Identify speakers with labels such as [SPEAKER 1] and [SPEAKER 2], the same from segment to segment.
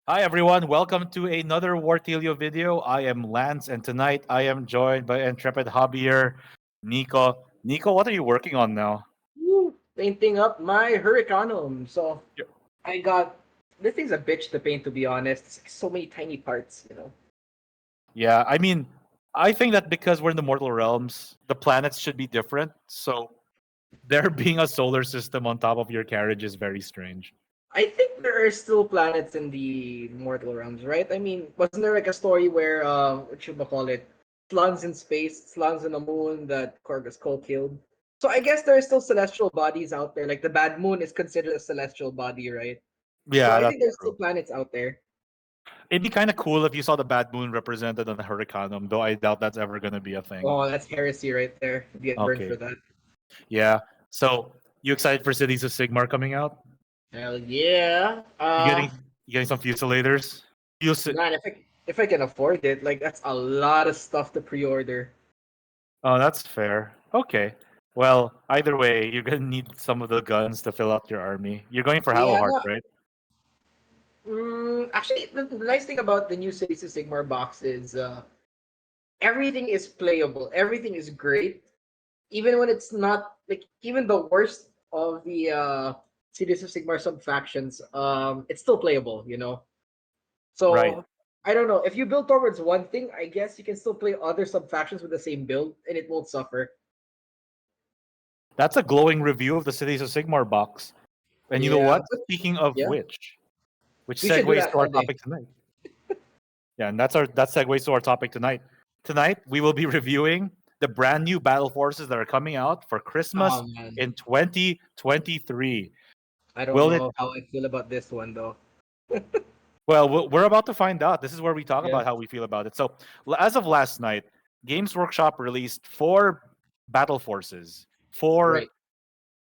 [SPEAKER 1] Hi everyone, welcome to another Wartilyo video. I am Lance, and tonight I am joined by intrepid hobbyer Nico. Nico, what are you working on now?
[SPEAKER 2] Woo, painting up my Hurricanum. So
[SPEAKER 1] Y-
[SPEAKER 2] I got this thing's a bitch to paint, to be honest. It's like so many tiny parts.
[SPEAKER 1] Yeah, I mean, I think that because we're in the mortal realms, the planets should be different. So there being a solar system on top of your carriage is very strange.
[SPEAKER 2] I think there are still planets in the mortal realms, right? I mean, wasn't there like a story where what should we call it? Slans in space, slans on the moon that Corvus Cole killed. So I guess there are still celestial bodies out there. Like the bad moon is considered a celestial body, right? So
[SPEAKER 1] Yeah,
[SPEAKER 2] I
[SPEAKER 1] that's
[SPEAKER 2] think there's still
[SPEAKER 1] true.
[SPEAKER 2] planets out there.
[SPEAKER 1] It'd be kind of cool if you saw the bad moon represented on the Hurricanum, though I doubt that's ever going to be a thing.
[SPEAKER 2] Oh, that's heresy right there. You get burned for
[SPEAKER 1] Okay.
[SPEAKER 2] that.
[SPEAKER 1] Yeah. So, you excited for Cities of Sigmar coming out?
[SPEAKER 2] Hell yeah.
[SPEAKER 1] You getting you getting some fusilators?
[SPEAKER 2] Man, if I can afford it, like that's a lot of stuff to pre-order.
[SPEAKER 1] Oh, that's fair. Okay. Well, either way, you're gonna need some of the guns to fill out your army. You're going for
[SPEAKER 2] Yeah,
[SPEAKER 1] Hallowheart,
[SPEAKER 2] no.
[SPEAKER 1] right?
[SPEAKER 2] Actually, the nice thing about the new Cities of Sigmar box is everything is playable. Everything is great, even when it's not like even the worst of the Cities of Sigmar sub factions. It's still playable.
[SPEAKER 1] Right.
[SPEAKER 2] So I don't know if you build towards one thing. I guess you can still play other sub factions with the same build, and it won't suffer.
[SPEAKER 1] That's a glowing review of the Cities of Sigmar box. And you know
[SPEAKER 2] Yeah,
[SPEAKER 1] what?
[SPEAKER 2] but
[SPEAKER 1] Speaking of
[SPEAKER 2] yeah,
[SPEAKER 1] which
[SPEAKER 2] we should do
[SPEAKER 1] segues
[SPEAKER 2] that
[SPEAKER 1] to our
[SPEAKER 2] someday.
[SPEAKER 1] topic tonight. Yeah, and that segues to our topic tonight. Tonight we will be reviewing the brand new battle forces that are coming out for Christmas
[SPEAKER 2] Oh man.
[SPEAKER 1] in 2023.
[SPEAKER 2] I don't
[SPEAKER 1] Will it
[SPEAKER 2] know how I feel about this one though.
[SPEAKER 1] Well, we're about to find out. This is where we talk
[SPEAKER 2] Yeah.
[SPEAKER 1] about how we feel about it. So, as of last night, Games Workshop released four battle forces for
[SPEAKER 2] Right.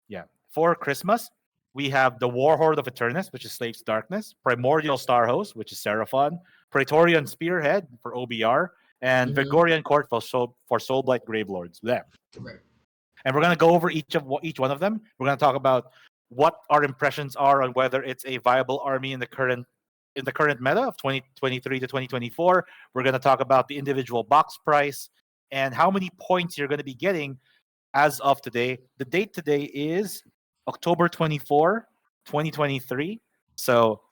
[SPEAKER 1] yeah for Christmas. We have the Warhorde of Eternus, which is Slave's Darkness, Primordial Starhost, which is Seraphon, Praetorian Spearhead for OBR, and
[SPEAKER 2] Mm-hmm.
[SPEAKER 1] Vigorian Court for Soulblight Gravelords. There,
[SPEAKER 2] Right.
[SPEAKER 1] and we're gonna go over each one of them. We're gonna talk about what our impressions are on whether it's a viable army in the current meta of 2023 to 2024. We're gonna talk about the individual box price and how many points you're gonna be getting as of today. The date today is October 24, 2023. So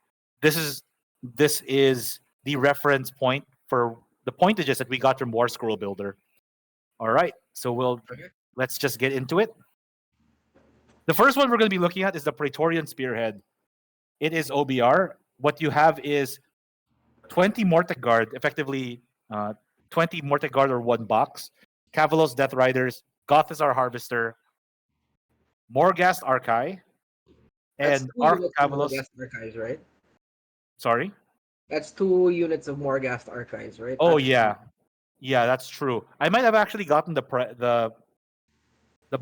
[SPEAKER 1] this is the reference point for the pointages that we got from War Scroll Builder. All right, so
[SPEAKER 2] Okay.
[SPEAKER 1] let's just get into it. The first one we're going to be looking at is the Praetorian Spearhead. It is OBR. What you have is 20 Mortec Guard, effectively 20 Mortec Guard or one box, Cavalos Death Riders, Gothazar Harvester, Morghast Archai,
[SPEAKER 2] That's
[SPEAKER 1] and
[SPEAKER 2] two
[SPEAKER 1] Arc
[SPEAKER 2] units of
[SPEAKER 1] Cavalos.
[SPEAKER 2] Morghast archives, right?
[SPEAKER 1] Sorry.
[SPEAKER 2] That's two units of Morghast archives, right?
[SPEAKER 1] Oh
[SPEAKER 2] Not just one.
[SPEAKER 1] yeah, yeah, that's true. I might have actually gotten the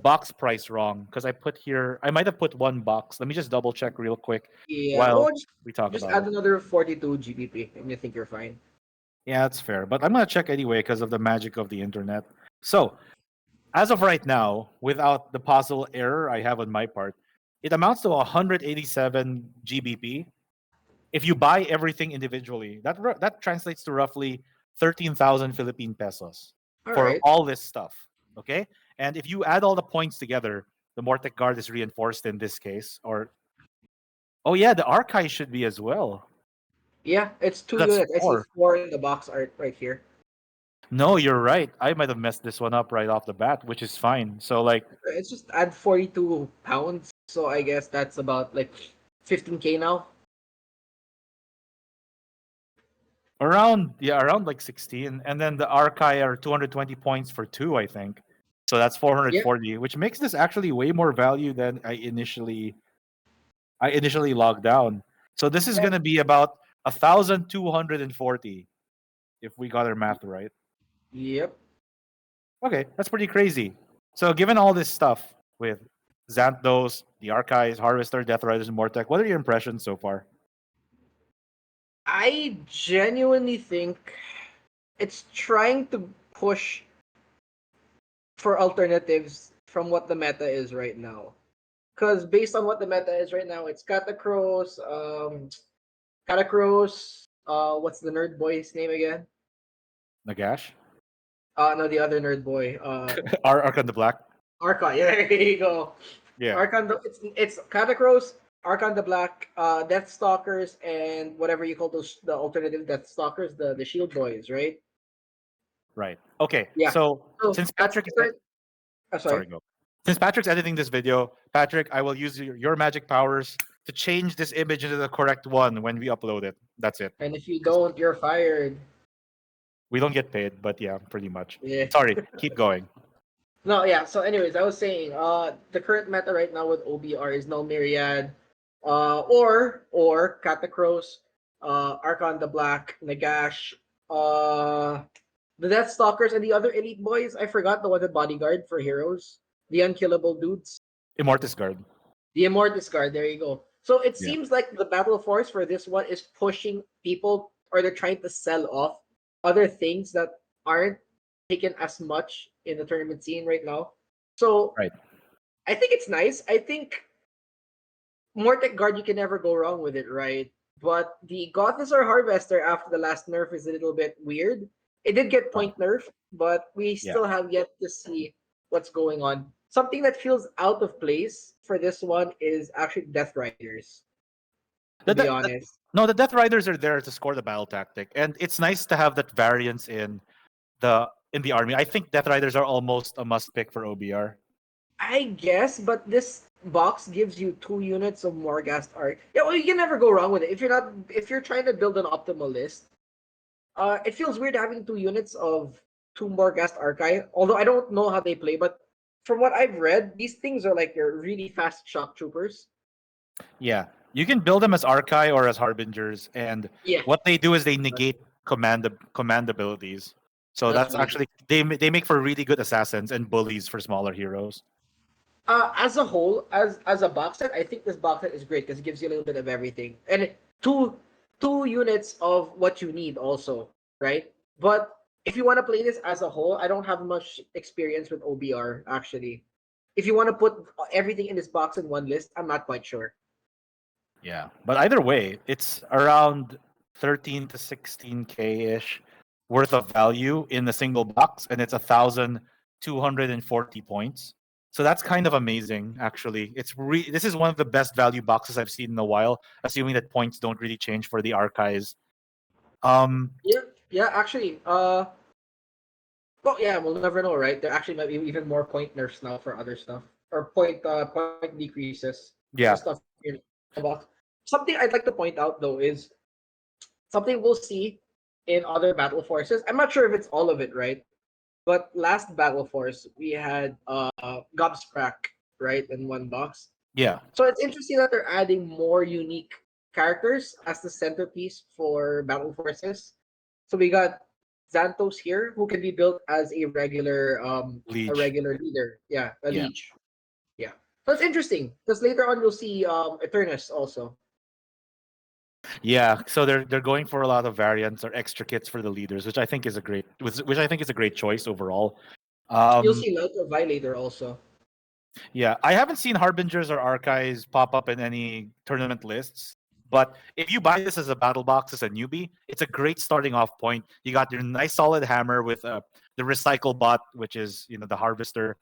[SPEAKER 1] box price wrong because I put here. I might have put one box. Let me just double check real quick
[SPEAKER 2] Yeah.
[SPEAKER 1] while
[SPEAKER 2] Oh,
[SPEAKER 1] we talk
[SPEAKER 2] just
[SPEAKER 1] about
[SPEAKER 2] add
[SPEAKER 1] it.
[SPEAKER 2] another 42 GBP, and you think you're fine.
[SPEAKER 1] Yeah, that's fair. But I'm gonna check anyway because of the magic of the internet. So, as of right now, without the possible error I have on my part, it amounts to 187 GBP. If you buy everything individually, that translates to roughly 13,000 Philippine pesos
[SPEAKER 2] All
[SPEAKER 1] for
[SPEAKER 2] right.
[SPEAKER 1] all this stuff. Okay, and if you add all the points together, the Mortec Guard is reinforced in this case. Or oh yeah, the Archive should be as well.
[SPEAKER 2] Yeah, it's two
[SPEAKER 1] That's
[SPEAKER 2] units. I see
[SPEAKER 1] four.
[SPEAKER 2] four in the box art right here.
[SPEAKER 1] No, you're right. I might have messed this one up right off the bat, which is fine. So like
[SPEAKER 2] It's just add 42 pounds. So I guess that's about like 15K now.
[SPEAKER 1] around like 16, and then the Archive are 220 points for two, I think. So that's
[SPEAKER 2] Yeah.
[SPEAKER 1] 440, which makes this actually way more value than I initially logged down. So this is
[SPEAKER 2] Yeah.
[SPEAKER 1] gonna be about 1,240 if we got our math right.
[SPEAKER 2] Yep.
[SPEAKER 1] Okay, that's pretty crazy. So given all this stuff with Xanthos, the Archives, Harvester, Death Riders, and Mortec, what are your impressions so far?
[SPEAKER 2] I genuinely think it's trying to push for alternatives from what the meta is right now. Because based on what the meta is right now, it's Catacross, Catacross. What's the nerd boy's name again?
[SPEAKER 1] Nagash,
[SPEAKER 2] No, the other nerd boy.
[SPEAKER 1] Archon the Black.
[SPEAKER 2] Archon. Yeah, there you go.
[SPEAKER 1] Yeah,
[SPEAKER 2] Archon. It's Catacross, Archon the Black, Death Stalkers, and whatever you call those the alternative Death Stalkers, the Shield Boys, right?
[SPEAKER 1] right. Okay,
[SPEAKER 2] Yeah.
[SPEAKER 1] so
[SPEAKER 2] So
[SPEAKER 1] since
[SPEAKER 2] that's
[SPEAKER 1] Patrick
[SPEAKER 2] the
[SPEAKER 1] is
[SPEAKER 2] current. Sorry.
[SPEAKER 1] sorry, go. Since Patrick's editing this video, Patrick, I will use your magic powers to change this image into the correct one when we upload it. That's it.
[SPEAKER 2] And if you
[SPEAKER 1] 'Cause
[SPEAKER 2] don't, you're fired.
[SPEAKER 1] we don't get paid, but yeah, pretty much.
[SPEAKER 2] Yeah.
[SPEAKER 1] Sorry, keep going.
[SPEAKER 2] No, yeah. So, anyways, I was saying, the current meta right now with OBR is no Myriad, or Catacross, Archon the Black, Nagash, the Death Stalkers, and the other elite boys. I forgot the one the bodyguard for heroes, the unkillable dudes,
[SPEAKER 1] Immortus Guard.
[SPEAKER 2] the Immortus Guard. There you go. So it
[SPEAKER 1] Yeah.
[SPEAKER 2] seems like the battle force for this one is pushing people, or they're trying to sell off other things that aren't taken as much in the tournament scene right now. So
[SPEAKER 1] Right.
[SPEAKER 2] I think it's nice. I think Mortec Guard, you can never go wrong with it, right? But the Gothizzar Harvester after the last nerf is a little bit weird. It did get
[SPEAKER 1] Oh,
[SPEAKER 2] point nerf, but we
[SPEAKER 1] yeah.
[SPEAKER 2] still have yet to see what's going on. Something that feels out of place for this one is actually Death Riders, to
[SPEAKER 1] The,
[SPEAKER 2] be
[SPEAKER 1] the,
[SPEAKER 2] honest.
[SPEAKER 1] no, the Death Riders are there to score the battle tactic, and it's nice to have that variance in the army. I think Death Riders are almost a must pick for OBR.
[SPEAKER 2] I guess, but this box gives you 2 units of Morghast Arc. Yeah, well, you can never go wrong with it. If you're trying to build an optimal list, it feels weird having 2 units of two Morghast Archive. Although I don't know how they play, but from what I've read, these things are like your really fast shock troopers.
[SPEAKER 1] Yeah, you can build them as Archai or as Harbingers, and
[SPEAKER 2] Yeah,
[SPEAKER 1] what they do is they negate command abilities. So
[SPEAKER 2] that's
[SPEAKER 1] that's
[SPEAKER 2] really good.
[SPEAKER 1] actually they make for really good assassins and bullies for smaller heroes.
[SPEAKER 2] As a whole, as a box set, I think this box set is great because it gives you a little bit of everything, and two units of what you need also, right? But if you want to play this as a whole, I don't have much experience with OBR actually. If you want to put everything in this box in one list, I'm not quite sure.
[SPEAKER 1] Yeah, but either way, it's around 13 to 16K ish worth of value in a single box, and it's 1,240 points. So that's kind of amazing, actually. This is one of the best value boxes I've seen in a while, assuming that points don't really change for the archives. Um,
[SPEAKER 2] Yeah, yeah, actually, well, yeah, we'll never know, right? There actually might be even more point nerfs now for other stuff, or point decreases for
[SPEAKER 1] yeah,
[SPEAKER 2] stuff in the box. Something I'd like to point out though is something we'll see in other battle forces. I'm not sure if it's all of it, right? But last battle force we had Gobsprack, right, in one box.
[SPEAKER 1] yeah,
[SPEAKER 2] So it's interesting that they're adding more unique characters as the centerpiece for battle forces. So we got Xanthos here, who can be built as a
[SPEAKER 1] Leech.
[SPEAKER 2] regular leader. Yeah, a
[SPEAKER 1] Yeah.
[SPEAKER 2] leech. Yeah. So it's interesting because later on you'll see Eternus also.
[SPEAKER 1] Yeah, so they're going for a lot of variants or extra kits for the leaders, which I think is a great choice overall.
[SPEAKER 2] You'll
[SPEAKER 1] Um,
[SPEAKER 2] see Lauto Violator also.
[SPEAKER 1] yeah, I haven't seen Harbingers or Archives pop up in any tournament lists, but if you buy this as a battle box as a newbie, it's a great starting off point. You got your nice solid hammer with the recycle bot, which is the harvester,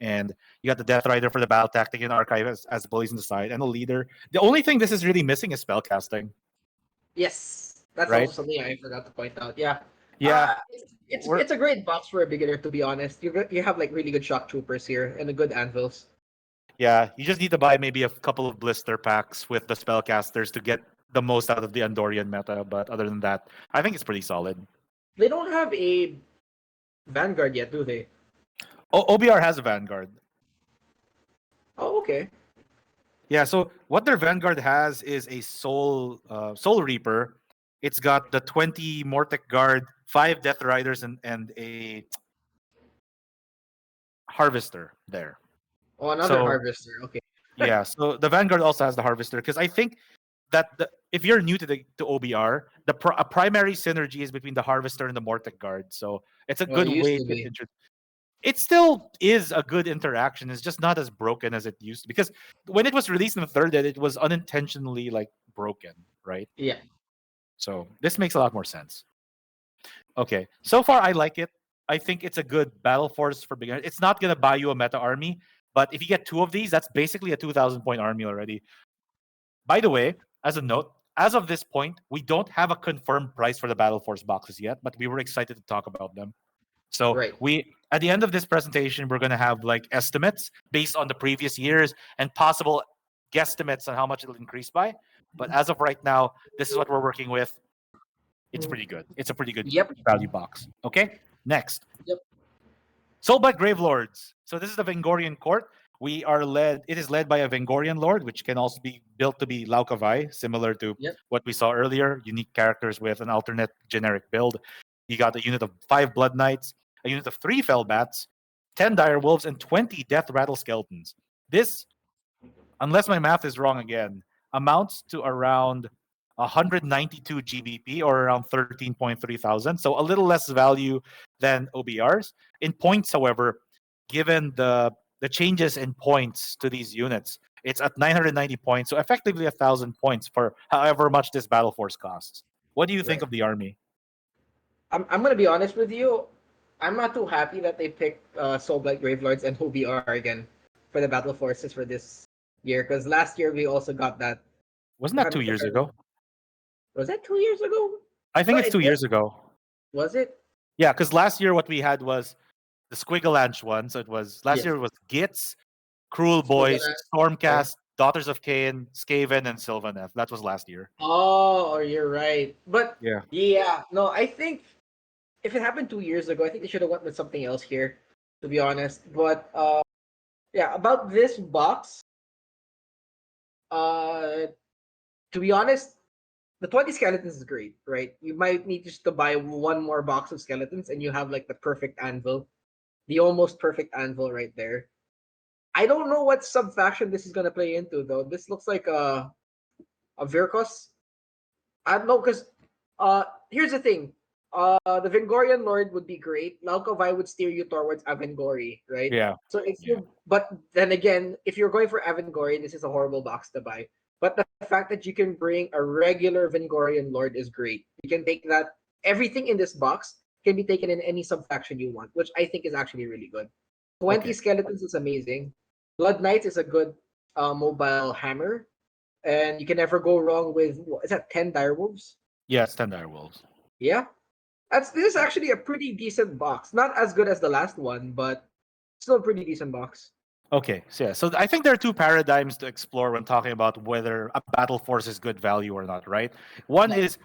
[SPEAKER 1] and you got the Death Rider for the battle tactic and Archive as bullies on the side, and a leader. The only thing this is really missing is spellcasting,
[SPEAKER 2] Yes, that's also
[SPEAKER 1] right?
[SPEAKER 2] something I forgot to point out. Yeah.
[SPEAKER 1] Yeah, we're
[SPEAKER 2] It's a great box for a beginner, to be honest. You have like really good shock troopers here and a good anvils.
[SPEAKER 1] Yeah, you just need to buy maybe a couple of blister packs with the spellcasters to get the most out of the Andorian meta. But other than that, I think it's pretty solid.
[SPEAKER 2] They don't have a Vanguard yet, do they?
[SPEAKER 1] OBR has a Vanguard.
[SPEAKER 2] Oh, okay.
[SPEAKER 1] Yeah, so what their Vanguard has is a Soul Reaper. It's got the 20 Mortec Guard, 5 Death Riders, and a Harvester there.
[SPEAKER 2] Oh, another
[SPEAKER 1] So
[SPEAKER 2] harvester. Okay.
[SPEAKER 1] yeah, so the Vanguard also has the Harvester because I think that if you're new to OBR, a primary synergy is between the Harvester and the Mortec Guard. So it's a
[SPEAKER 2] Well, it
[SPEAKER 1] good
[SPEAKER 2] used
[SPEAKER 1] way
[SPEAKER 2] to
[SPEAKER 1] to
[SPEAKER 2] be.
[SPEAKER 1] introduce. It still is a good interaction. It's just not as broken as it used to because when it was released in the third ed, it was unintentionally like broken, right?
[SPEAKER 2] Yeah.
[SPEAKER 1] So this makes a lot more sense. Okay, so far I like it. I think it's a good battle force for beginners. It's not gonna buy you a meta army, but if you get two of these, that's basically a 2,000 point army already. By the way, as a note, as of this point, we don't have a confirmed price for the Battle Force boxes yet, but we were excited to talk about them. So
[SPEAKER 2] Right.
[SPEAKER 1] we at the end of this presentation, we're gonna have like estimates based on the previous years and possible guesstimates on how much it'll increase by. But as of right now, this is what we're working with. It's pretty good. It's a pretty good
[SPEAKER 2] Yep.
[SPEAKER 1] value box. Okay, next.
[SPEAKER 2] Yep.
[SPEAKER 1] Soulblight Gravelords. So this is the Vengorian court. It is led by a Vengorian lord, which can also be built to be Laukavai, similar to
[SPEAKER 2] Yep.
[SPEAKER 1] what we saw earlier. Unique characters with an alternate generic build. You got a unit of 5 Blood Knights, a unit of 3 Fell Bats, 10 Dire Wolves, and 20 Death Rattle Skeletons. This, unless my math is wrong again, amounts to around 192 GBP or around 13.3 thousand. So a little less value than OBRs. In points, however, given the changes in points to these units, it's at 990 points. So effectively 1,000 points for however much this battle force costs. What do you think
[SPEAKER 2] Right.
[SPEAKER 1] of the army?
[SPEAKER 2] I'm gonna be honest with you. I'm not too happy that they picked Soulblight Gravelords and OBR again for the battle forces for this year. Because last year we also got that.
[SPEAKER 1] Wasn't
[SPEAKER 2] If
[SPEAKER 1] that
[SPEAKER 2] I'm,
[SPEAKER 1] 2 years
[SPEAKER 2] if I'm,
[SPEAKER 1] ago?
[SPEAKER 2] was that 2 years ago?
[SPEAKER 1] I think
[SPEAKER 2] No,
[SPEAKER 1] it's
[SPEAKER 2] it
[SPEAKER 1] 2 years ago.
[SPEAKER 2] was it.
[SPEAKER 1] Yeah, because last year what we had was the Squigalanch one. So it was last
[SPEAKER 2] Yes.
[SPEAKER 1] year it was Gitz, Cruel Boys,
[SPEAKER 2] Squigalanch. Okay.
[SPEAKER 1] Stormcast, Daughters of Cain, Skaven, and Sylvaneth. That was last year.
[SPEAKER 2] Oh, you're right. But
[SPEAKER 1] Yeah.
[SPEAKER 2] yeah, no, I think if it happened 2 years ago, I think they should have went with something else here, to be honest. But yeah, about this box, uh, to be honest, the 20 skeletons is great, right? You might need just to buy one more box of skeletons, and you have like the perfect anvil, the almost perfect anvil right there. I don't know what sub faction this is gonna play into though. This looks like a Virkos. I don't know because here's the thing. The Vengorian Lord would be great. Malkovai would steer you towards Avengori, right?
[SPEAKER 1] Yeah.
[SPEAKER 2] So if
[SPEAKER 1] Yeah.
[SPEAKER 2] you but then again, if you're going for Avengori, this is a horrible box to buy. But the fact that you can bring a regular Vengorian Lord is great. You can take that everything in this box can be taken in any sub faction you want, which I think is actually really good. 20
[SPEAKER 1] Okay.
[SPEAKER 2] skeletons is amazing. Blood Knights is a good mobile hammer, and you can never go wrong with is that 10 direwolves?
[SPEAKER 1] Yeah, it's 10 Dire Wolves.
[SPEAKER 2] Yeah, this is actually a pretty decent box. Not as good as the last one, but still a pretty decent box.
[SPEAKER 1] Okay, so yeah, so I think there are two paradigms to explore when talking about whether a battle force is good value or not, right? One
[SPEAKER 2] Yeah.
[SPEAKER 1] is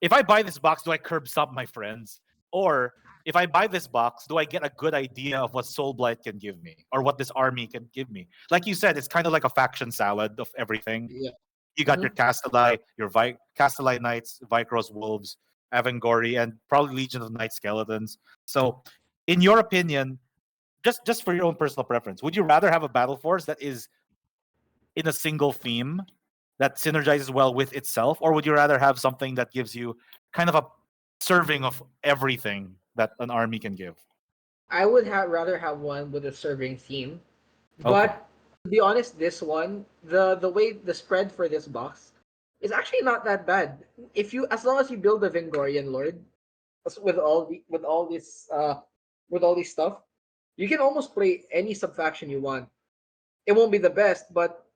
[SPEAKER 1] if I buy this box, do I curb stomp my friends? Or if I buy this box, do I get a good idea of what Soulblight can give me or what this army can give me? Like you said, it's kind of like a faction salad of everything.
[SPEAKER 2] Yeah.
[SPEAKER 1] You got
[SPEAKER 2] Mhm.
[SPEAKER 1] your Castellai, your Castellai Knights, Vikros Wolves, Avangori, and probably Legion of Night Skeletons. So, in your opinion, just for your own personal preference, would you rather have a battle force that is in a single theme that synergizes well with itself, or would you rather have something that gives you kind of a serving of everything that an army can give?
[SPEAKER 2] I would rather have one with a serving theme,
[SPEAKER 1] Okay.
[SPEAKER 2] but to be honest, this one, the way the spread for this box is actually not that bad. If you as long as you build a Vengorian Lord with all this with all this stuff, you can almost play any subfaction you want. It won't be the best, but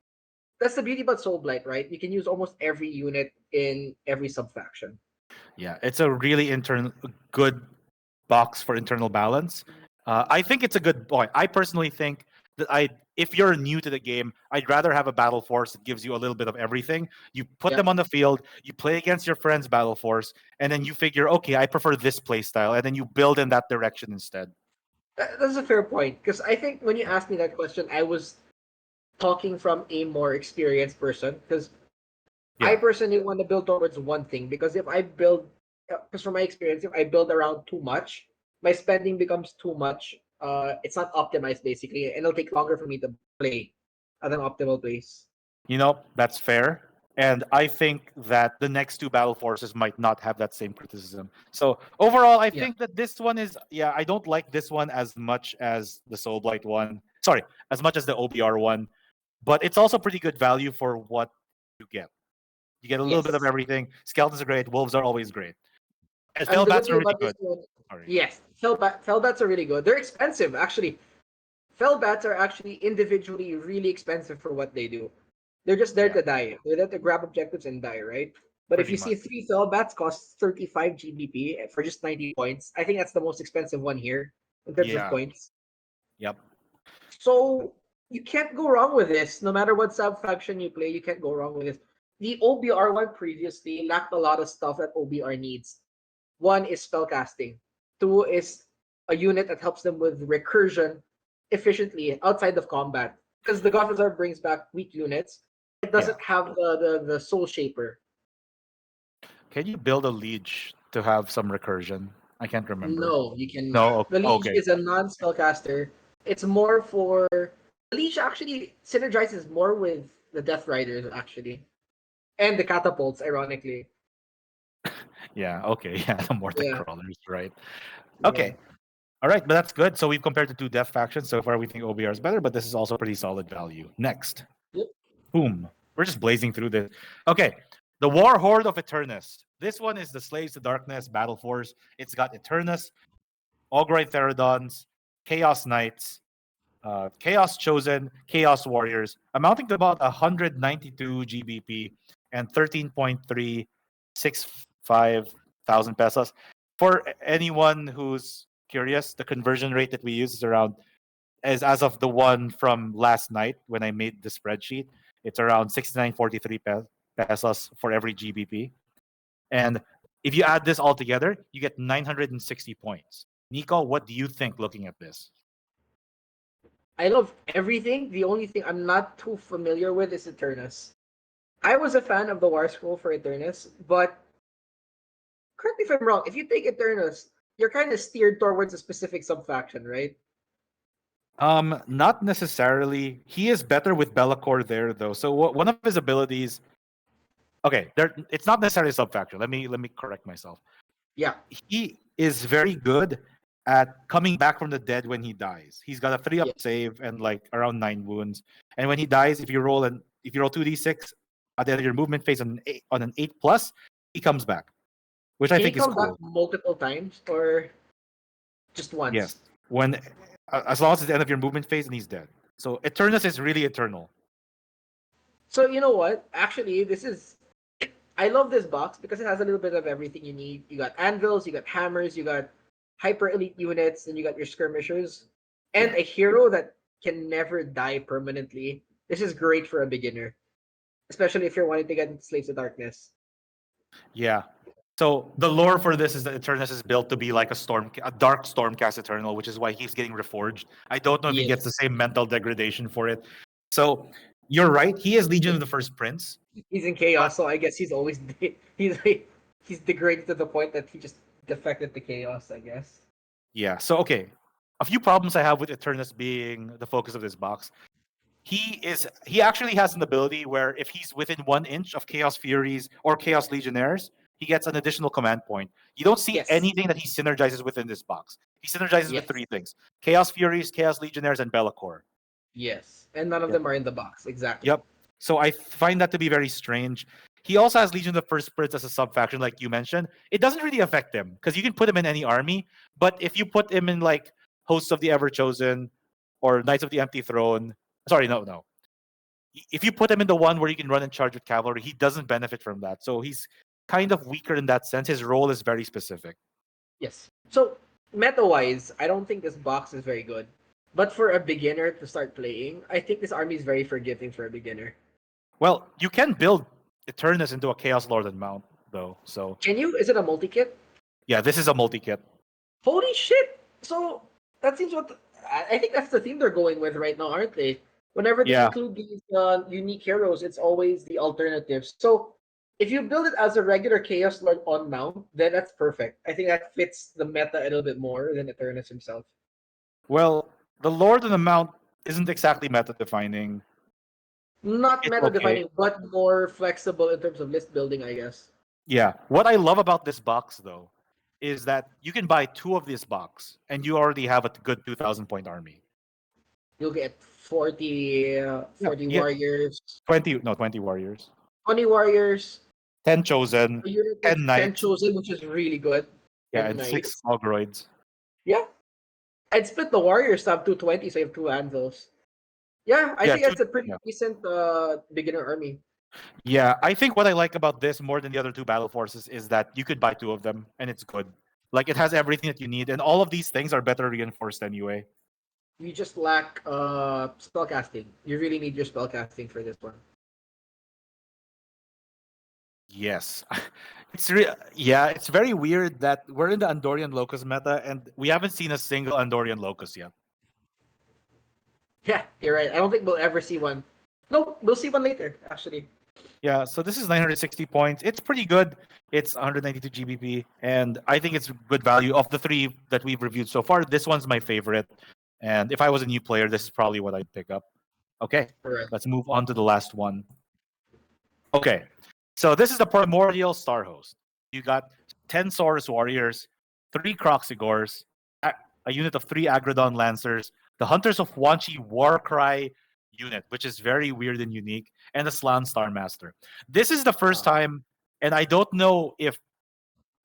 [SPEAKER 2] that's the beauty about Soul Blight, right? You can use almost every unit in every subfaction.
[SPEAKER 1] Yeah, it's a really good box for internal balance. I think it's a good point. I personally think that if you're new to the game, I'd rather have a battle force that gives you a little bit of everything. You put
[SPEAKER 2] Yeah,
[SPEAKER 1] them on the field, you play against your friend's battle force, and then you figure, okay, I prefer this play style, and then you build in that direction instead.
[SPEAKER 2] that's a fair point. Because I think when you asked me that question, I was talking from a more experienced person. Because I
[SPEAKER 1] Yeah.
[SPEAKER 2] personally want to build towards one thing. Because if I build, because from my experience, if I build around too much, my spending becomes too much. It's not optimized basically, and it'll take longer for me to play at an optimal pace.
[SPEAKER 1] That's fair. And I think that the next two battle forces might not have that same criticism. So overall, I
[SPEAKER 2] Yeah,
[SPEAKER 1] think that this one is, yeah, I don't like this one as much as the Soulblight one. Sorry, as much as the OBR one, but it's also pretty good value for what you get. You get a little bit of
[SPEAKER 2] Yes.
[SPEAKER 1] everything. Skeletons are great. Wolves are always great. And
[SPEAKER 2] And
[SPEAKER 1] fell
[SPEAKER 2] the good
[SPEAKER 1] bats are
[SPEAKER 2] thing
[SPEAKER 1] really
[SPEAKER 2] about this
[SPEAKER 1] good.
[SPEAKER 2] one,
[SPEAKER 1] Sorry.
[SPEAKER 2] yes, fell bats are really good. They're expensive, actually. Fell bats are actually individually really expensive for what they do. They're just there
[SPEAKER 1] Yeah,
[SPEAKER 2] to die. They're there to grab objectives and die, right? But if
[SPEAKER 1] pretty
[SPEAKER 2] you
[SPEAKER 1] much.
[SPEAKER 2] see three fell bats cost 35 GBP for just 90 points, I think that's the most expensive one here in terms of
[SPEAKER 1] Yeah.
[SPEAKER 2] points.
[SPEAKER 1] Yep.
[SPEAKER 2] So you can't go wrong with this. No matter what sub faction you play, you can't go wrong with this. The OBR one previously lacked a lot of stuff that OBR needs. One is spellcasting. Two is a unit that helps them with recursion efficiently outside of combat. Because the Gothazar brings back weak units. It
[SPEAKER 1] Yeah.
[SPEAKER 2] doesn't have the Soul Shaper.
[SPEAKER 1] Can you build a liege to have some recursion? I can't remember.
[SPEAKER 2] No, you
[SPEAKER 1] No.
[SPEAKER 2] cannot. The Liege
[SPEAKER 1] Okay.
[SPEAKER 2] is a non-spellcaster. It's more for the Liege actually synergizes more with the Death Riders actually. And the catapults, ironically.
[SPEAKER 1] Yeah. Okay. Yeah. The Mortar
[SPEAKER 2] Yeah.
[SPEAKER 1] crawlers, right?
[SPEAKER 2] Yeah.
[SPEAKER 1] Okay. All right, but that's good. So we've compared the two death factions. So far, we think OBR is better, but this is also pretty solid value. Next,
[SPEAKER 2] Yep.
[SPEAKER 1] boom. We're just blazing through this. Okay, the War Horde of Eternus. This one is the Slaves to Darkness Battle Force. It's got Eternus, Augury Therodons, Chaos Knights, Chaos Chosen, Chaos Warriors, amounting to about 192 GBP and 13.365 thousand pesos. For anyone who's curious, the conversion rate that we use is around, as of the one from last night when I made the spreadsheet, it's around 69.43 pesos for every GBP. And if you add this all together, you get 960 points. Nico, what do you think looking at this?
[SPEAKER 2] I love everything. The only thing I'm not too familiar with is Eternus. I was a fan of the War Scroll for Eternus, but correct me if I'm wrong. If you take Eternus, you're kind of steered towards a specific subfaction, right?
[SPEAKER 1] Not necessarily. He is better with Bellacore there, though. So one of his abilities. Okay, there. It's not necessarily a subfaction. Let me correct myself.
[SPEAKER 2] Yeah.
[SPEAKER 1] He is very good at coming back from the dead when he dies. He's got a 3-up
[SPEAKER 2] Yes.
[SPEAKER 1] save and like around 9 wounds. And when he dies, if you roll 2d6 at the end of your movement phase on an 8+, he comes back, which I
[SPEAKER 2] Can he
[SPEAKER 1] think is
[SPEAKER 2] come back
[SPEAKER 1] cool.
[SPEAKER 2] multiple times or just
[SPEAKER 1] Yes,
[SPEAKER 2] once?
[SPEAKER 1] when as long as it's the end of your movement phase and he's dead. So Eternus is really eternal.
[SPEAKER 2] So you know what? Actually, this is I love this box because it has a little bit of everything you need. You got anvils, you got hammers, you got hyper elite units, and you got your skirmishers, and
[SPEAKER 1] Yeah.
[SPEAKER 2] a hero that can never die permanently. This is great for a beginner, especially if you're wanting to get into Slaves of Darkness.
[SPEAKER 1] Yeah. So the lore for this is that Eternus is built to be like a dark stormcast Eternal, which is why he's getting reforged. I don't know if he gets the
[SPEAKER 2] Yes,
[SPEAKER 1] same mental degradation for it. So you're right. He is Legion of the First Prince,
[SPEAKER 2] he's in
[SPEAKER 1] but
[SPEAKER 2] chaos, so I guess he's always he's degraded to the point that he just defected to chaos. I guess.
[SPEAKER 1] yeah. So okay, a few problems I have with Eternus being the focus of this box. He actually has an ability where if he's within 1 inch of Chaos Furies or Chaos Legionnaires, he gets an additional command point. You don't see
[SPEAKER 2] Yes,
[SPEAKER 1] anything that he synergizes within this box. He synergizes with
[SPEAKER 2] yes,
[SPEAKER 1] three things: Chaos Furies, Chaos Legionnaires, and Bellacore.
[SPEAKER 2] yes, and none of
[SPEAKER 1] Yep.
[SPEAKER 2] them are in the box exactly.
[SPEAKER 1] Yep. So I find that to be very strange. He also has Legion of the First Prince as a sub faction, like you mentioned. It doesn't really affect him because you can put him in any army. But if you put him in like Hosts of the Ever Chosen or Knights of the Empty Throne, sorry, no. If you put him in the one where you can run and charge with cavalry, he doesn't benefit from that. So he's kind of weaker in that sense. His role is very specific.
[SPEAKER 2] Yes. So meta wise, I don't think this box is very good. But for a beginner to start playing, I think this army is very forgiving for a beginner.
[SPEAKER 1] Well, you can build Eternus into a Chaos Lord and Mount, though. So
[SPEAKER 2] Can you? Is it a multi kit?
[SPEAKER 1] yeah, this is a multi kit.
[SPEAKER 2] Holy shit! So that seems what I think that's the theme they're going with right now, aren't they? Whenever they
[SPEAKER 1] Yeah.
[SPEAKER 2] include these unique heroes, it's always the alternatives. So if you build it as a regular Chaos Lord on mount, then that's perfect. I think that fits the meta a little bit more than Eternus himself.
[SPEAKER 1] Well, the Lord and the Mount isn't exactly meta defining.
[SPEAKER 2] Not
[SPEAKER 1] It's
[SPEAKER 2] meta
[SPEAKER 1] okay.
[SPEAKER 2] defining, but more flexible in terms of list building, I guess.
[SPEAKER 1] Yeah. What I love about this box, though, is that you can buy two of this box and you already have a good 2,000 point army.
[SPEAKER 2] You'll get 40,
[SPEAKER 1] Yeah.
[SPEAKER 2] 40
[SPEAKER 1] You get
[SPEAKER 2] warriors,
[SPEAKER 1] 20, no, 20 warriors.
[SPEAKER 2] 20 warriors.
[SPEAKER 1] 10 chosen,
[SPEAKER 2] A unit
[SPEAKER 1] 10
[SPEAKER 2] with 10
[SPEAKER 1] knights,
[SPEAKER 2] chosen, which is really good.
[SPEAKER 1] yeah,
[SPEAKER 2] And
[SPEAKER 1] and 6
[SPEAKER 2] nice.
[SPEAKER 1] Algroids.
[SPEAKER 2] Yeah. I'd split the warriors to have 220, so you have two anvils. Yeah, I
[SPEAKER 1] Yeah,
[SPEAKER 2] think that's a pretty
[SPEAKER 1] yeah.
[SPEAKER 2] decent beginner army.
[SPEAKER 1] Yeah, I think what I like about this more than the other two battle forces is that you could buy two of them and it's good. Like it has everything that you need, and all of these things are better reinforced anyway.
[SPEAKER 2] You just lack spellcasting. You really need your spellcasting for this one.
[SPEAKER 1] Yes. Yeah, it's very weird that we're in the Andorian Locust meta and we haven't seen a single Andorian Locust yet.
[SPEAKER 2] Yeah, you're right. I don't think we'll ever see one. No, we'll see one later, actually.
[SPEAKER 1] Yeah, so this is 960 points. It's pretty good. It's 192 GBP, and I think it's good value. Of the three that we've reviewed so far, this one's my favorite. And if I was a new player, this is probably what I'd pick up. Okay,
[SPEAKER 2] Correct.
[SPEAKER 1] let's move on to the last one. Okay, so this is the Primordial Star Host. You got 10 Saurus Warriors, 3 Croxigors, a unit of 3 Agrodon Lancers, the Hunters of Wanchi Warcry unit, which is very weird and unique, and the Slan Star Master. This is the first time, and I don't know if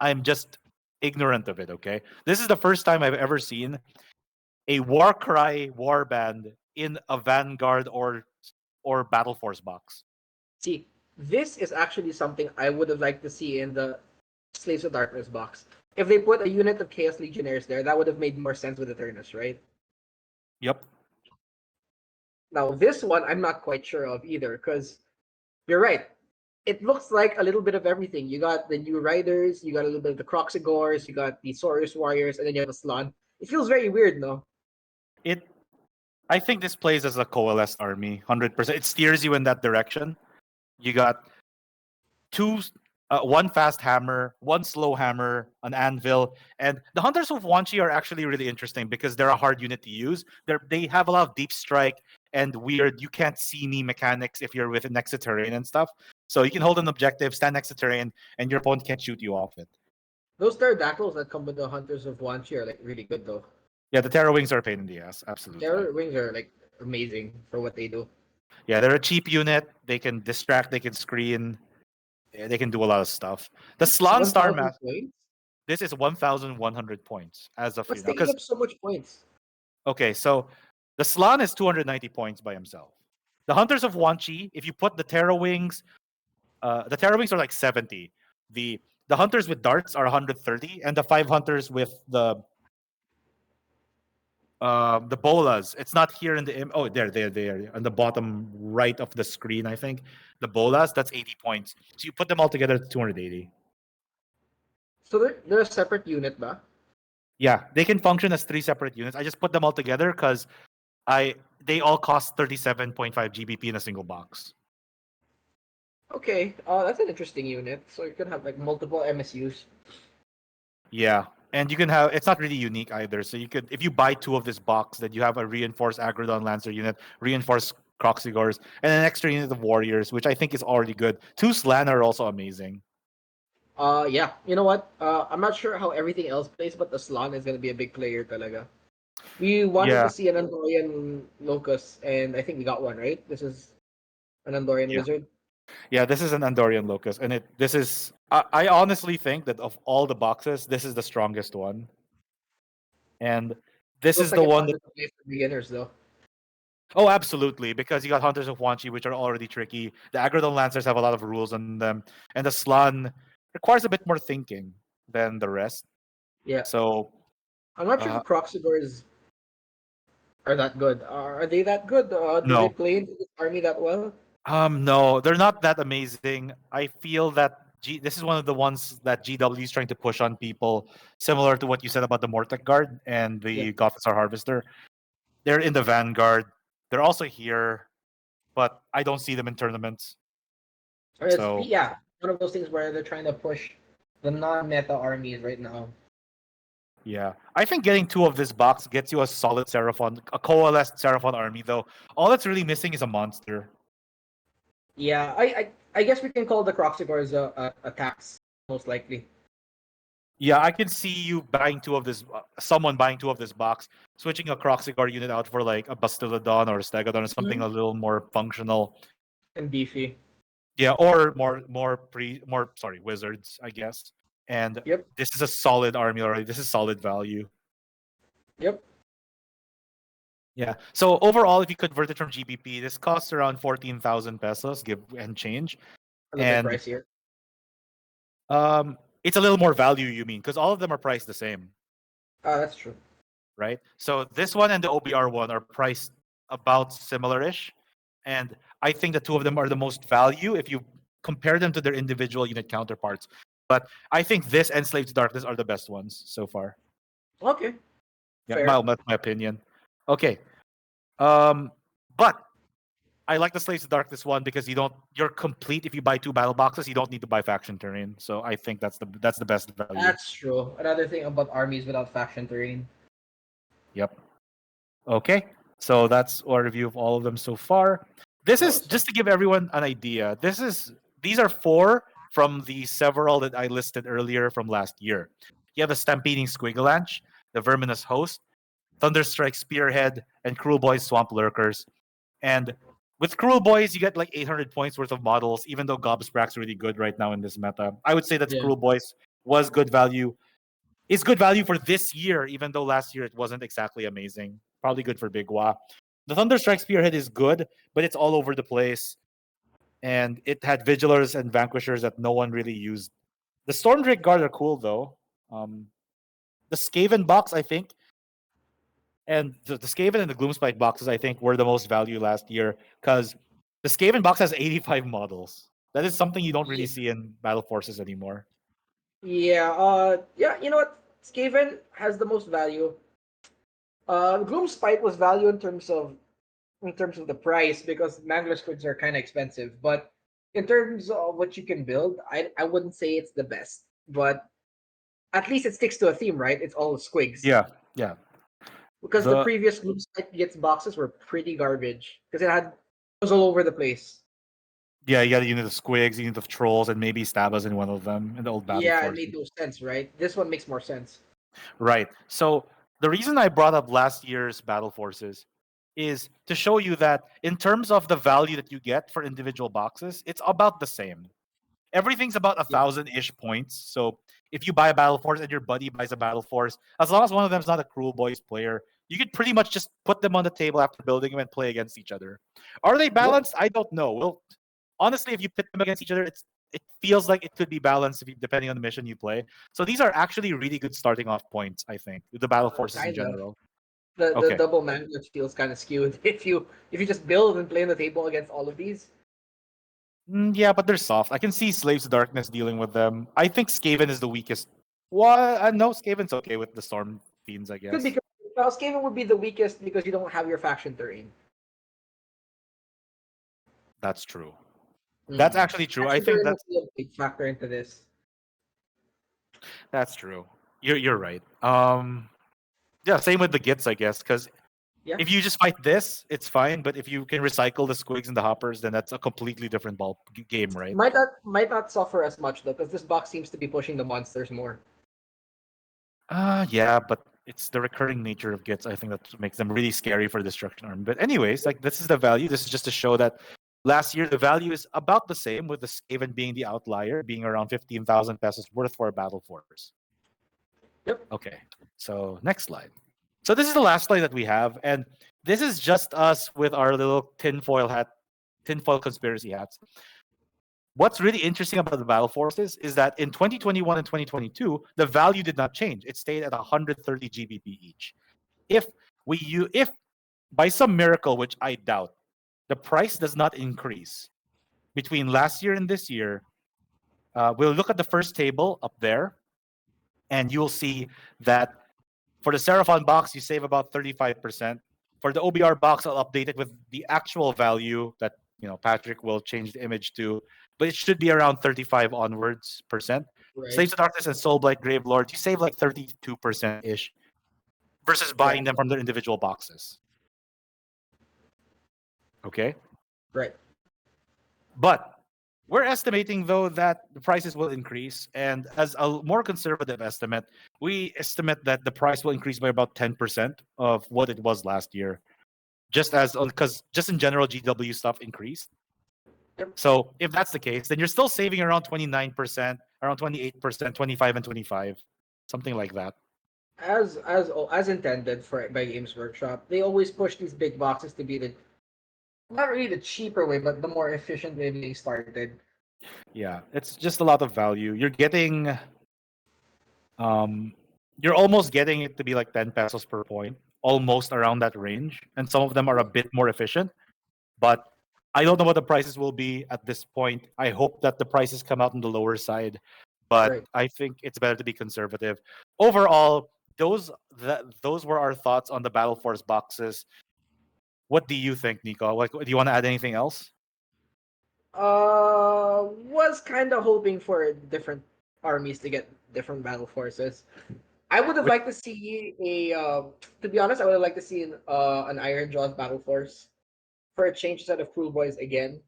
[SPEAKER 1] I'm just ignorant of it, okay? This is the first time I've ever seen a Warcry warband in a Vanguard or Battle Force box.
[SPEAKER 2] See, this is actually something I would have liked to see in the Slaves of Darkness box. If they put a unit of Chaos Legionnaires there, that would have made more sense with Eternus, right?
[SPEAKER 1] Yep.
[SPEAKER 2] Now, this one, I'm not quite sure of either, because you're right. It looks like a little bit of everything. You got the new Riders, you got a little bit of the Croxigors, you got the Saurus Warriors, and then you have a Slan. It feels very weird, no?
[SPEAKER 1] It I think this plays as a coalesced army, 100%. It steers you in that direction. You got one fast hammer, one slow hammer, an anvil, and the Hunters of Wanchi are actually really interesting because they're a hard unit to use. They have a lot of deep strike and weird, you can't see me mechanics if you're with next to terrain and stuff. So you can hold an objective, stand next to terrain, and your opponent can't shoot you off it.
[SPEAKER 2] Those pterodactyls that come with the Hunters of Wanchi are like really good though.
[SPEAKER 1] Yeah, the Terror Wings are a pain in the ass, absolutely.
[SPEAKER 2] Terror Wings are like amazing for what they do.
[SPEAKER 1] Yeah, they're a cheap unit. They can distract, they can screen, they can do a lot of stuff. The
[SPEAKER 2] It's
[SPEAKER 1] Slan Star
[SPEAKER 2] 1,000
[SPEAKER 1] Master,
[SPEAKER 2] points.
[SPEAKER 1] this is 1,100 points as of
[SPEAKER 2] What's
[SPEAKER 1] now.
[SPEAKER 2] taking
[SPEAKER 1] Because
[SPEAKER 2] up so much points?
[SPEAKER 1] okay, so the Slan is 290 points by himself. The Hunters of Wanchi, if you put the Terror Wings are like 70. The the Hunters with darts are 130, and the 5 Hunters with the bolas. It's not here in the oh there on the bottom right of the screen. I think the bolas, that's 80 points. So you put them all together, it's 280.
[SPEAKER 2] So they're a separate unit, ba?
[SPEAKER 1] Yeah, they can function as 3 separate units. I just put them all together because I they all cost 37.5 GBP in a single box.
[SPEAKER 2] Okay, that's an interesting unit. So you can have like multiple MSUs.
[SPEAKER 1] Yeah. And you can have it's not really unique either. So you could if you buy 2 of this box, then you have a reinforced Agrodon Lancer unit, reinforced Croxigors, and an extra unit of Warriors, which I think is already good. 2 Slan are also amazing.
[SPEAKER 2] Yeah. You know what? I'm not sure how everything else plays, but the Slan is gonna be a big player talaga. We wanted to
[SPEAKER 1] Yeah.
[SPEAKER 2] see an Andorian Locust, and I think we got one, right? This is an Andorian
[SPEAKER 1] Yeah.
[SPEAKER 2] Wizard.
[SPEAKER 1] Yeah, this is an Andorian Locust, and this is I honestly think that of all the boxes, this is the strongest one. And this
[SPEAKER 2] Looks
[SPEAKER 1] is
[SPEAKER 2] like
[SPEAKER 1] the
[SPEAKER 2] it's
[SPEAKER 1] one
[SPEAKER 2] harder
[SPEAKER 1] that
[SPEAKER 2] to play for beginners, though.
[SPEAKER 1] oh, absolutely, because you got Hunters of Wanchi, which are already tricky. The Agrodon Lancers have a lot of rules on them, and the Slan requires a bit more thinking than the rest.
[SPEAKER 2] Yeah.
[SPEAKER 1] So,
[SPEAKER 2] I'm not sure
[SPEAKER 1] uh,
[SPEAKER 2] if Croxigors are that good. Are they that good? Do they
[SPEAKER 1] no,
[SPEAKER 2] play into this army that well?
[SPEAKER 1] no, they're not that amazing. I feel that this is one of the ones that GW is trying to push on people, similar to what you said about the Mortec Guard and
[SPEAKER 2] Yeah.
[SPEAKER 1] the Gothic Harvester. They're in the Vanguard. They're also here, but I don't see them in tournaments.
[SPEAKER 2] Or
[SPEAKER 1] So
[SPEAKER 2] yeah, one of those things where they're trying to push the non-meta armies right now.
[SPEAKER 1] yeah, I think getting 2 of this box gets you a solid Seraphon, a coalesced Seraphon army. Though all that's really missing is a monster.
[SPEAKER 2] Yeah, I guess we can call the Croxigors a tax, most likely.
[SPEAKER 1] Yeah, I can see you buying 2 of this. Someone buying 2 of this box, switching a Croxigar unit out for like a Bastillodon or a Stegodon or something
[SPEAKER 2] Mhm.
[SPEAKER 1] a little more functional.
[SPEAKER 2] And beefy.
[SPEAKER 1] Yeah, or more wizards, I guess. And
[SPEAKER 2] Yep.
[SPEAKER 1] this is a solid army already. This is solid value.
[SPEAKER 2] Yep.
[SPEAKER 1] Yeah. So overall, if you convert it from GBP, this costs around 14,000 pesos, give and change.
[SPEAKER 2] A little bit
[SPEAKER 1] And
[SPEAKER 2] pricier.
[SPEAKER 1] it's a little more value, you mean, because all of them are priced the same,
[SPEAKER 2] That's true.
[SPEAKER 1] right? So this one and the OBR one are priced about similar-ish. And I think the two of them are the most value if you compare them to their individual unit counterparts. But I think this and Slave to Darkness are the best ones so far.
[SPEAKER 2] Okay.
[SPEAKER 1] Yeah,
[SPEAKER 2] Fair.
[SPEAKER 1] that's my opinion. Okay. But I like the Slaves to Darkness one because you're complete if you buy 2 battle boxes. You don't need to buy faction terrain. So I think that's the best value.
[SPEAKER 2] That's true. Another thing about armies without faction terrain.
[SPEAKER 1] Yep. Okay. So that's our review of all of them so far. This
[SPEAKER 2] That
[SPEAKER 1] is
[SPEAKER 2] was fun.
[SPEAKER 1] just to give everyone an idea. These are 4 from the several that I listed earlier from last year. You have the Stampeding Squigalanch, the Verminous Host, Thunderstrike Spearhead, and Cruel Boys Swamp Lurkers. And with Cruel Boys, you get like 800 points worth of models, even though Gobsprak's really good right now in this meta. I would say that
[SPEAKER 2] Yeah.
[SPEAKER 1] Cruel Boys was good value. It's good value for this year, even though last year it wasn't exactly amazing. Probably good for Big Wa. The Thunderstrike Spearhead is good, but it's all over the place. And it had Vigilers and Vanquishers that no one really used. The Stormdrake Guard are cool, though. The Skaven box, I think, and the Skaven and the Gloomspite boxes, I think, were the most value last year because the Skaven box has 85 models. That is something you don't really
[SPEAKER 2] Yeah.
[SPEAKER 1] see in Battle Forces anymore.
[SPEAKER 2] Yeah. Yeah. You know what? Skaven has the most value. Gloomspite was value in terms of the price because Mangler squids are kind of expensive. But in terms of what you can build, I wouldn't say it's the best. But at least it sticks to a theme, right? It's all squigs.
[SPEAKER 1] Yeah, yeah.
[SPEAKER 2] Because the
[SPEAKER 1] The
[SPEAKER 2] previous Gloomspite Gets boxes were pretty garbage because it was all over the place.
[SPEAKER 1] Yeah, you got a unit of squigs, a unit of trolls, and maybe Stabas in one of them in the old Battle
[SPEAKER 2] Yeah, it
[SPEAKER 1] Force.
[SPEAKER 2] made no sense, right? This one makes more sense.
[SPEAKER 1] Right. So the reason I brought up last year's Battle Forces is to show you that in terms of the value that you get for individual boxes, it's about the same. Everything's about a
[SPEAKER 2] Yeah.
[SPEAKER 1] thousand-ish points. So if you buy a Battle Force and your buddy buys a Battle Force, as long as one of them's not a Cruel Boys player, you could pretty much just put them on the table after building them and play against each other. Are they
[SPEAKER 2] Yep.
[SPEAKER 1] balanced? I don't know. Well, honestly, if you pit them against each other, it feels like it could be balanced depending on the mission you play. So these are actually really good starting off points, I think, with the Battle Forces in
[SPEAKER 2] Kind of.
[SPEAKER 1] general.
[SPEAKER 2] The
[SPEAKER 1] Okay.
[SPEAKER 2] double management feels kind of skewed if you just build and play on the table against all of these.
[SPEAKER 1] Yeah, but they're soft. I can see Slaves to Darkness dealing with them. I think Skaven is the weakest. What? No, Skaven's okay with the Storm Fiends, I
[SPEAKER 2] Could be
[SPEAKER 1] guess.
[SPEAKER 2] Skaven would be the weakest because you don't have your faction terrain.
[SPEAKER 1] That's true. That's
[SPEAKER 2] Mm.
[SPEAKER 1] actually true. I
[SPEAKER 2] Faction
[SPEAKER 1] think
[SPEAKER 2] terrain will be a big factor into this.
[SPEAKER 1] that's true. You're right. Yeah, same with the Gits, I guess, because
[SPEAKER 2] Yeah.
[SPEAKER 1] if you just fight this, it's fine. But if you can recycle the squigs and the hoppers, then that's a completely different game, right?
[SPEAKER 2] Might not suffer as much though, because this box seems to be pushing the monsters more.
[SPEAKER 1] Yeah, but it's the recurring nature of Gits. I think that makes them really scary for Destruction Army. But anyways, like this is the value. This is just to show that last year the value is about the same, with the Skaven being the outlier, being around 15,000 pesos worth for a Battle Force.
[SPEAKER 2] Yep.
[SPEAKER 1] Okay, so next slide. So this is the last slide that we have, and this is just us with our little tinfoil conspiracy hats. What's really interesting about the Battle Forces is that in 2021 and 2022, the value did not change. It stayed at 130 GBP each. If by some miracle, which I doubt, the price does not increase between last year and this year, we'll look at the first table up there, and you'll see that for the Seraphon box, you save about 35%. For the OBR box, I'll update it with the actual value that Patrick will change the image to, but it should be around 35 onwards percent.
[SPEAKER 2] Right.
[SPEAKER 1] Slaves of Darkness and Soulblight Grave Lords, you save like 32% ish versus
[SPEAKER 2] Yeah.
[SPEAKER 1] buying them from their individual boxes. Okay,
[SPEAKER 2] Right.
[SPEAKER 1] but we're estimating though that the prices will increase, and as a more conservative estimate, we estimate that the price will increase by about 10% of what it was last year. Just as because just in general, GW stuff increased. So if that's the case, then you're still saving around 29%, around 28%, 25 and 25, something like that.
[SPEAKER 2] As intended for by Games Workshop, they always push these big boxes to be the not really the cheaper way, but the more efficient way they started.
[SPEAKER 1] Yeah, it's just a lot of value. Um, you're almost getting it to be like 10 pesos per point, almost around that range. And some of them are a bit more efficient, but I don't know what the prices will be at this point. I hope that the prices come out on the lower side, but
[SPEAKER 2] Right.
[SPEAKER 1] I think it's better to be conservative. Overall, those were our thoughts on the Battle Force boxes. What do you think, Nico? Like, do you want to add anything else?
[SPEAKER 2] Was kind of hoping for different armies to get different battle forces. I would have
[SPEAKER 1] Which,
[SPEAKER 2] liked to see a. To be honest, I would have liked to see an Iron Jaws battle force for a change set of Cruel Boys again.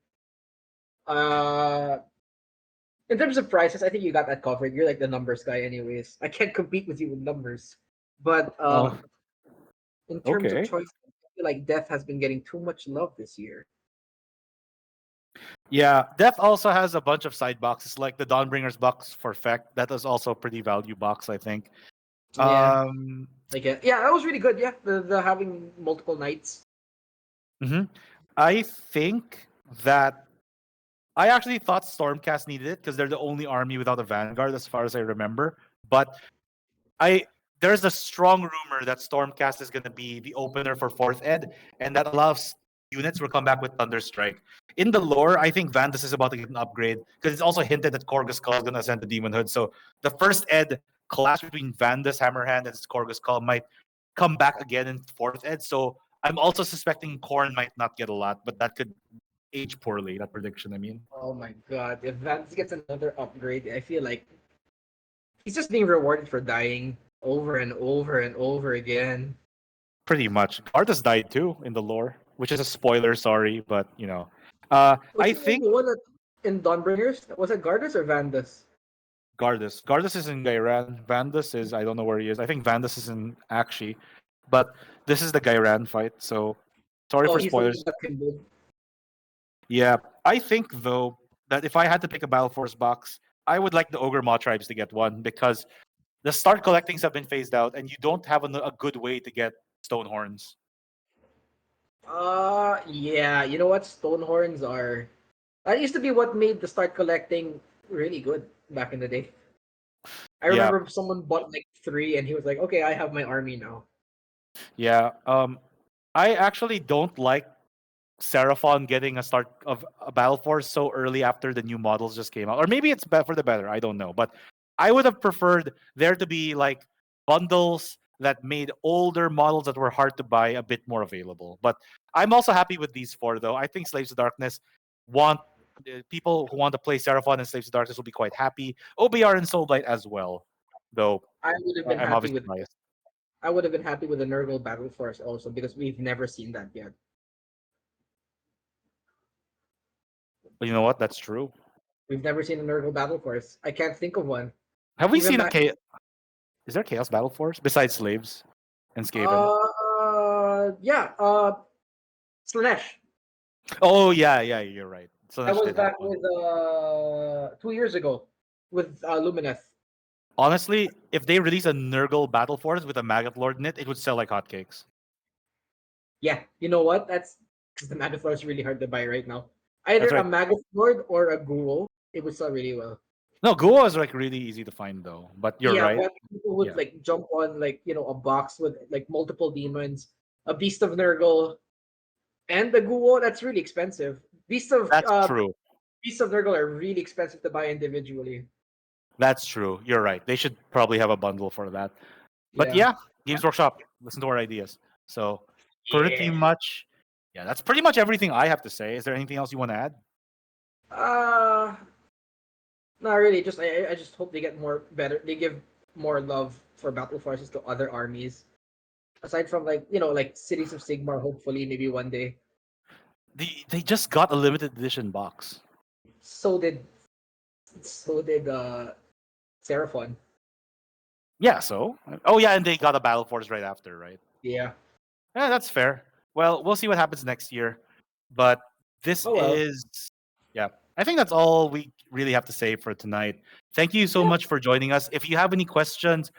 [SPEAKER 2] Uh, in terms of prices, I think you got that covered. You're like the numbers guy, anyways. I can't compete with you with numbers, but
[SPEAKER 1] oh,
[SPEAKER 2] in terms of
[SPEAKER 1] okay.
[SPEAKER 2] choice, I feel like Death has been getting too much love this year.
[SPEAKER 1] Yeah, Death also has a bunch of side boxes, like the Dawnbringer's box for Feck. That is also a pretty value box, I think.
[SPEAKER 2] Yeah,
[SPEAKER 1] Um,
[SPEAKER 2] like yeah, that was really good. Yeah, the having multiple knights.
[SPEAKER 1] mhm. I think that I actually thought Stormcast needed it because they're the only army without a Vanguard, as far as I remember. But I there's a strong rumor that Stormcast is going to be the opener for fourth ed, and that allows units will come back with Thunderstrike. In the lore, I think Vandus is about to get an upgrade because it's also hinted that Korgus Skull is going to ascend to Demon Hood. So the first ed clash between Vandus, Hammerhand, and Korgus Skull might come back again in fourth ed. So I'm also suspecting Korn might not get a lot, but that could age poorly. That prediction, I mean.
[SPEAKER 2] Oh my god! If Vance gets another upgrade, I feel like he's just being rewarded for dying over and over and over again.
[SPEAKER 1] Pretty much. Gardas died too in the lore, which is a spoiler, sorry, but
[SPEAKER 2] Was
[SPEAKER 1] I
[SPEAKER 2] he
[SPEAKER 1] think
[SPEAKER 2] the one that in Dawnbringers? Was it Gardas or Vandus?
[SPEAKER 1] Gardas. Gardas is in Gairan. Vandus is I don't know where he is. I think Vandus is in Akshi. But this is the Gairan fight, so sorry
[SPEAKER 2] Oh,
[SPEAKER 1] for
[SPEAKER 2] he's the one
[SPEAKER 1] spoilers.
[SPEAKER 2] that can do.
[SPEAKER 1] Yeah. I think though that if I had to pick a Battle Force box, I would like the Ogre Maw tribes to get one because the start collectings have been phased out and you don't have a good way to get stone horns.
[SPEAKER 2] Yeah. You know what? Stonehorns are. That used to be what made the start collecting really good back in the day. I
[SPEAKER 1] Yeah.
[SPEAKER 2] remember someone bought like three, and he was like, "Okay, I have my army now."
[SPEAKER 1] Yeah. I actually don't like Seraphon getting a start of a Battle Force so early after the new models just came out. Or maybe it's for the better. I don't know. But I would have preferred there to be like bundles that made older models that were hard to buy a bit more available. But I'm also happy with these four, though. I think Slaves of Darkness want people who want to play Seraphon and Slaves of Darkness will be quite happy. OBR and Soulblight as well, though
[SPEAKER 2] I would have been
[SPEAKER 1] I'm
[SPEAKER 2] happy
[SPEAKER 1] obviously
[SPEAKER 2] with.
[SPEAKER 1] biased.
[SPEAKER 2] I would have been happy with the Nurgle Battle Force also because we've never seen that yet.
[SPEAKER 1] But you know what? That's true.
[SPEAKER 2] We've never seen a Nurgle Battle Force. I can't think of one.
[SPEAKER 1] Have we
[SPEAKER 2] Even
[SPEAKER 1] seen a
[SPEAKER 2] back.
[SPEAKER 1] chaos? Is there Chaos Battle Force besides Slaves and Skaven?
[SPEAKER 2] Yeah. Slanesh.
[SPEAKER 1] Oh yeah, yeah, you're right.
[SPEAKER 2] That
[SPEAKER 1] Slanesh
[SPEAKER 2] was
[SPEAKER 1] did have
[SPEAKER 2] back
[SPEAKER 1] one.
[SPEAKER 2] with 2 years ago with Lumineth.
[SPEAKER 1] Honestly, if they release a Nurgle Battle Force with a Maggot Lord in it, it would sell like hotcakes.
[SPEAKER 2] Yeah, you know what? That's because the Maggot Lord is really hard to buy right now.
[SPEAKER 1] That's
[SPEAKER 2] Either a
[SPEAKER 1] right.
[SPEAKER 2] Maggot Lord or a Ghoul, it would sell really well.
[SPEAKER 1] No, Guo is like really easy to find though. But you're
[SPEAKER 2] Yeah,
[SPEAKER 1] right.
[SPEAKER 2] but people would
[SPEAKER 1] Yeah,
[SPEAKER 2] like jump on like a box with like multiple demons, a Beast of Nurgle, and the Ghoul. That's really expensive.
[SPEAKER 1] that's true.
[SPEAKER 2] Beasts of Nurgle are really expensive to buy individually.
[SPEAKER 1] That's true. You're right. They should probably have a bundle for that. But
[SPEAKER 2] Yeah.
[SPEAKER 1] yeah, Games Workshop, listen to our ideas. So pretty
[SPEAKER 2] Yeah.
[SPEAKER 1] much, yeah, that's pretty much everything I have to say. Is there anything else you want to add?
[SPEAKER 2] Uh Not really. Just I just hope they get more better. They give more love for battle forces to other armies. Aside from like like cities of Sigmar. Hopefully, maybe one day.
[SPEAKER 1] They just got a limited edition box.
[SPEAKER 2] So did Seraphon.
[SPEAKER 1] Yeah, so oh yeah, and they got a Battle Force right after, right?
[SPEAKER 2] Yeah.
[SPEAKER 1] Yeah, that's fair. Well, we'll see what happens next year. But this
[SPEAKER 2] Oh well.
[SPEAKER 1] is, yeah, I think that's all we really have to say for tonight. Thank you so
[SPEAKER 2] Yeah.
[SPEAKER 1] much for joining us. If you have any questions,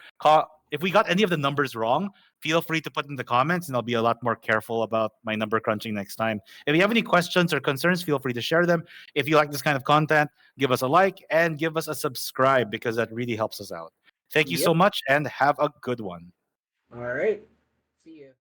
[SPEAKER 1] if we got any of the numbers wrong, feel free to put in the comments and I'll be a lot more careful about my number crunching next time. If you have any questions or concerns, feel free to share them. If you like this kind of content, give us a like and give us a subscribe because that really helps us out. Thank you so
[SPEAKER 2] Yep.
[SPEAKER 1] much and have a good one.
[SPEAKER 2] All right. See ya.